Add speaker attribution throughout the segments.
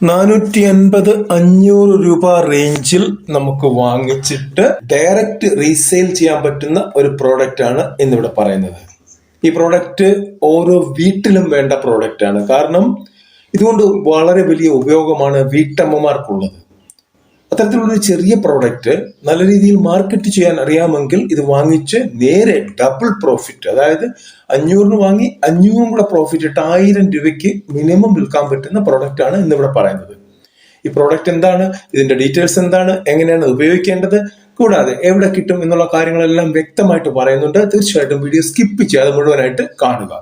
Speaker 1: 450-500 രൂപ റേഞ്ചിൽ നമുക്ക് വാങ്ങിച്ചിട്ട് ഡയറക്റ്റ് റീസെയിൽ ചെയ്യാൻ പറ്റുന്ന ഒരു പ്രോഡക്റ്റ് ആണ് ഇന്നിവിടെ പറയുന്നത്. ഈ പ്രോഡക്റ്റ് ഓരോ വീട്ടിലും വേണ്ട പ്രോഡക്റ്റ് ആണ്. കാരണം ഇതുകൊണ്ട് വളരെ വലിയ ഉപയോഗമാണ് വീട്ടമ്മമാർക്കുള്ളത്. അത്തരത്തിലുള്ളൊരു ചെറിയ പ്രോഡക്റ്റ് നല്ല രീതിയിൽ മാർക്കറ്റ് ചെയ്യാൻ അറിയാമെങ്കിൽ ഇത് വാങ്ങിച്ച് നേരെ ഡബിൾ പ്രോഫിറ്റ്, അതായത് 500 വാങ്ങി 500 കൂടെ പ്രോഫിറ്റ് ഇട്ട് 1000 രൂപയ്ക്ക് മിനിമം വിൽക്കാൻ പറ്റുന്ന പ്രോഡക്റ്റ് ആണ് ഇന്നിവിടെ പറയുന്നത്. ഈ പ്രോഡക്റ്റ് എന്താണ്, ഇതിന്റെ ഡീറ്റെയിൽസ് എന്താണ്, എങ്ങനെയാണ് ഉപയോഗിക്കേണ്ടത്, കൂടാതെ എവിടെ കിട്ടും എന്നുള്ള കാര്യങ്ങളെല്ലാം വ്യക്തമായിട്ട് പറയുന്നുണ്ട്. തീർച്ചയായിട്ടും വീഡിയോ സ്കിപ്പ് ചെയ്യാതെ മുഴുവനായിട്ട് കാണുക.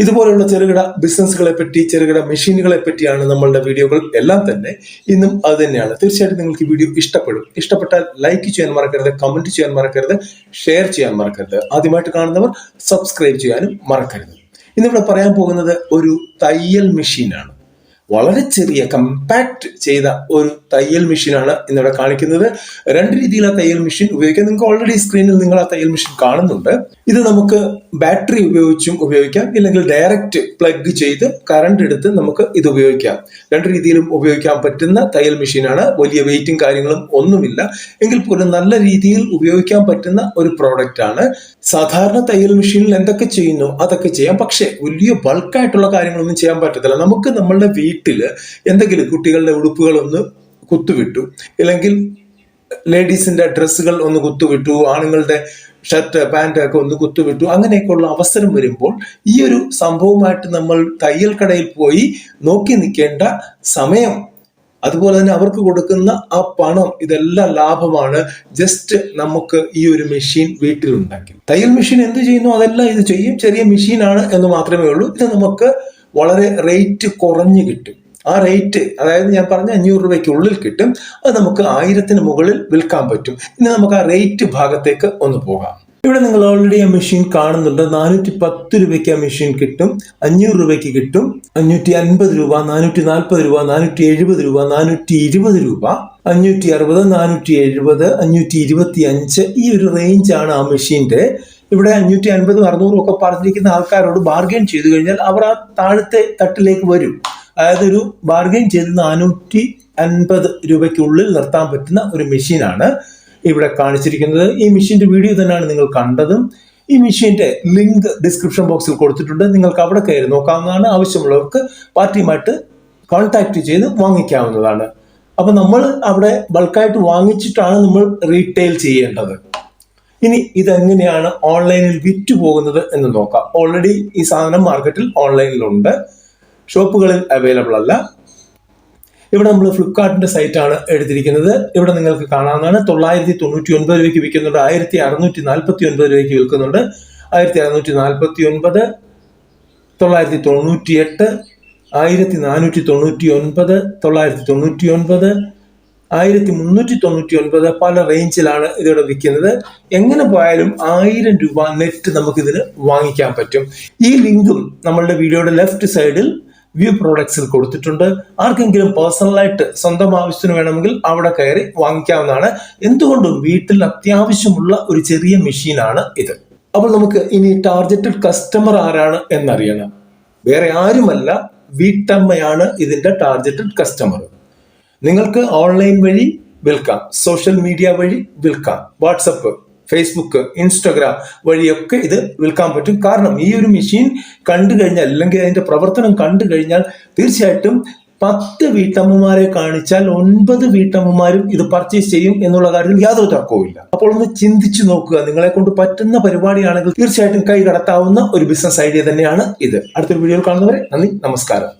Speaker 1: ഇതുപോലെയുള്ള ചെറുകിട ബിസിനസ്സുകളെ പറ്റി, ചെറുകിട മെഷീനുകളെ പറ്റിയാണ് നമ്മളുടെ വീഡിയോകൾ എല്ലാം തന്നെ. ഇന്നും അത് തന്നെയാണ്. തീർച്ചയായിട്ടും നിങ്ങൾക്ക് ഈ വീഡിയോ ഇഷ്ടപ്പെടും. ഇഷ്ടപ്പെട്ടാൽ ലൈക്ക് ചെയ്യാൻ മറക്കരുത്, കമന്റ് ചെയ്യാൻ മറക്കരുത്, ഷെയർ ചെയ്യാൻ മറക്കരുത്. ആദ്യമായിട്ട് കാണുന്നവർ സബ്സ്ക്രൈബ് ചെയ്യാനും മറക്കരുത്. ഇന്നിവിടെ പറയാൻ പോകുന്നത് ഒരു തയ്യൽ മെഷീനാണ്. വളരെ ചെറിയ കമ്പാക്ട് ചെയ്ത ഒരു തയ്യൽ മെഷീനാണ് ഇന്നിവിടെ കാണിക്കുന്നത്. രണ്ട് രീതിയിലുള്ള തയ്യൽ മെഷീൻ ഉപയോഗിക്കാം. നിങ്ങൾക്ക് ഓൾറെഡി സ്ക്രീനിൽ നിങ്ങൾ ആ തയ്യൽ മെഷീൻ കാണുന്നുണ്ട്. ഇത് നമുക്ക് ബാറ്ററി ഉപയോഗിച്ചും ഉപയോഗിക്കാം, ഇല്ലെങ്കിൽ ഡയറക്റ്റ് പ്ലഗ് ചെയ്ത് കറണ്ട് എടുത്ത് നമുക്ക് ഇത് ഉപയോഗിക്കാം. രണ്ട് രീതിയിലും ഉപയോഗിക്കാൻ പറ്റുന്ന തയ്യൽ മെഷീനാണ്. വലിയ വെയിറ്റും കാര്യങ്ങളും ഒന്നുമില്ല, എങ്കിൽ പോലും നല്ല രീതിയിൽ ഉപയോഗിക്കാൻ പറ്റുന്ന ഒരു പ്രോഡക്റ്റ് ആണ്. സാധാരണ തയ്യൽ മെഷീനിൽ എന്തൊക്കെ ചെയ്യുന്നു അതൊക്കെ ചെയ്യാം, പക്ഷെ വലിയ ബൾക്കായിട്ടുള്ള കാര്യങ്ങളൊന്നും ചെയ്യാൻ പറ്റത്തില്ല. നമുക്ക് നമ്മളുടെ വീട്ടില് എന്തെങ്കിലും കുട്ടികളുടെ ഉടുപ്പുകൾ ഒന്ന് കുത്തുവിട്ടു, അല്ലെങ്കിൽ ലേഡീസിന്റെ ഡ്രസ്സുകൾ ഒന്ന് കുത്തുവിട്ടു, ആണുങ്ങളുടെ ഷർട്ട് പാന്റ് ഒക്കെ ഒന്ന് കുത്തുവിട്ടു, അങ്ങനെയൊക്കെയുള്ള അവസരം വരുമ്പോൾ ഈ ഒരു സംഭവമായിട്ട് നമ്മൾ തയ്യൽ കടയിൽ പോയി നോക്കി നിൽക്കേണ്ട സമയം, അതുപോലെ തന്നെ അവർക്ക് കൊടുക്കുന്ന ആ പണം, ഇതെല്ലാം ലാഭമാണ് ജസ്റ്റ് നമുക്ക് ഈ ഒരു മെഷീൻ വീട്ടിലുണ്ടെങ്കിൽ. തയ്യൽ മെഷീൻ എന്ത് ചെയ്യുന്നു അതെല്ലാം ഇത് ചെയ്യും. ചെറിയ മെഷീനാണ് എന്ന് മാത്രമേ ഉള്ളൂ. ഇത് നമുക്ക് വളരെ റേറ്റ് കുറഞ്ഞു കിട്ടും. ആ റേറ്റ്, അതായത് ഞാൻ പറഞ്ഞ 500 രൂപയ്ക്കുള്ളിൽ കിട്ടും. അത് നമുക്ക് 1000-ന് മുകളിൽ വിൽക്കാൻ പറ്റും. ഇനി നമുക്ക് ആ റേറ്റ് ഭാഗത്തേക്ക് ഒന്ന് പോകാം. ഇവിടെ നിങ്ങൾ ഓൾറെഡി ആ മെഷീൻ കാണുന്നുണ്ട്. 410 രൂപയ്ക്ക് ആ മെഷീൻ കിട്ടും, 500 രൂപയ്ക്ക് കിട്ടും, 550 രൂപ, 440 രൂപ, 470 രൂപ, 420 രൂപ, 560, 470, 525, ഈ ഒരു റേഞ്ചാണ് ആ മെഷീന്റെ. ഇവിടെ 550, 600 ഒക്കെ പറഞ്ഞിരിക്കുന്ന ആൾക്കാരോട് ബാർഗെയിൻ ചെയ്തു കഴിഞ്ഞാൽ അവർ ആ താഴത്തെ തട്ടിലേക്ക് വരും. അതായത് ഒരു ബാർഗെയിൻ ചെയ്ത് 450 രൂപയ്ക്കുള്ളിൽ നിർത്താൻ പറ്റുന്ന ഒരു മെഷീനാണ് ഇവിടെ കാണിച്ചിരിക്കുന്നത്. ഈ മെഷീന്റെ വീഡിയോ തന്നെയാണ് നിങ്ങൾ കണ്ടതും. ഈ മെഷീന്റെ ലിങ്ക് ഡിസ്ക്രിപ്ഷൻ ബോക്സിൽ കൊടുത്തിട്ടുണ്ട്. നിങ്ങൾക്ക് അവിടെ കയറി നോക്കാവുന്നതാണ്. ആവശ്യമുള്ളവർക്ക് പാർട്ടിയുമായിട്ട് കോൺടാക്ട് ചെയ്ത് വാങ്ങിക്കാവുന്നതാണ്. അപ്പൊ നമ്മൾ അവിടെ ബൾക്കായിട്ട് വാങ്ങിച്ചിട്ടാണ് നമ്മൾ റീറ്റെയിൽ ചെയ്യേണ്ടത്. ഇനി ഇതെങ്ങനെയാണ് ഓൺലൈനിൽ വിറ്റ് പോകുന്നത് എന്ന് നോക്കാം. ഓൾറെഡി ഈ സാധനം മാർക്കറ്റിൽ ഓൺലൈനിലുണ്ട്, ഷോപ്പുകളിൽ അവൈലബിൾ അല്ല. ഇവിടെ നമ്മൾ ഫ്ലിപ്കാർട്ടിന്റെ സൈറ്റാണ് എടുത്തിരിക്കുന്നത്. ഇവിടെ നിങ്ങൾക്ക് കാണാവുന്നതാണ്. 999 രൂപയ്ക്ക് വിൽക്കുന്നുണ്ട്, 1649 രൂപയ്ക്ക് വിൽക്കുന്നുണ്ട്, 1649, 998, 1499, 999, 1399, പല റേഞ്ചിലാണ് ഇതിവിടെ വിൽക്കുന്നത്. എങ്ങനെ പോയാലും 1000 രൂപ നെറ്റ് നമുക്കിതിന് വാങ്ങിക്കാൻ പറ്റും. ഈ ലിങ്കും നമ്മളുടെ വീഡിയോയുടെ ലെഫ്റ്റ് സൈഡിൽ വ്യൂ പ്രോഡക്ട്സിൽ കൊടുത്തിട്ടുണ്ട്. ആർക്കെങ്കിലും പേഴ്സണലായിട്ട് സ്വന്തം ആവശ്യത്തിന് വേണമെങ്കിൽ അവിടെ കയറി വാങ്ങിക്കാവുന്നതാണ്. എന്തുകൊണ്ടും വീട്ടിൽ അത്യാവശ്യമുള്ള ഒരു ചെറിയ മെഷീനാണ് ഇത്. അപ്പോൾ നമുക്ക് ഇനി ടാർഗറ്റഡ് കസ്റ്റമർ ആരാണ് എന്നറിയണം. വേറെ ആരുമല്ല, വീട്ടമ്മയാണ് ഇതിന്റെ ടാർഗറ്റഡ് കസ്റ്റമർ. നിങ്ങൾക്ക് ഓൺലൈൻ വഴി വിൽക്കാം, സോഷ്യൽ മീഡിയ വഴി വിൽക്കാം, വാട്സപ്പ്, ഫേസ്ബുക്ക്, ഇൻസ്റ്റഗ്രാം വഴിയൊക്കെ ഇത് വിൽക്കാൻ പറ്റും. കാരണം ഈ ഒരു മെഷീൻ കണ്ടു കഴിഞ്ഞാൽ, അല്ലെങ്കിൽ അതിന്റെ പ്രവർത്തനം കണ്ടു കഴിഞ്ഞാൽ തീർച്ചയായിട്ടും 10 വീട്ടമ്മമാരെ കാണിച്ചാൽ 9 വീട്ടമ്മമാരും ഇത് പർച്ചേസ് ചെയ്യും എന്നുള്ള കാര്യത്തിൽ യാതൊരു തർക്കവുമില്ല. അപ്പോൾ ഒന്ന് ചിന്തിച്ചു നോക്കുക. നിങ്ങളെ കൊണ്ട് പറ്റുന്ന പരിപാടിയാണെങ്കിൽ തീർച്ചയായിട്ടും കൈ കടത്താവുന്ന ഒരു ബിസിനസ് ഐഡിയ തന്നെയാണ് ഇത്. അടുത്തൊരു വീഡിയോയിൽ കാണുന്നവരെ നന്ദി, നമസ്കാരം.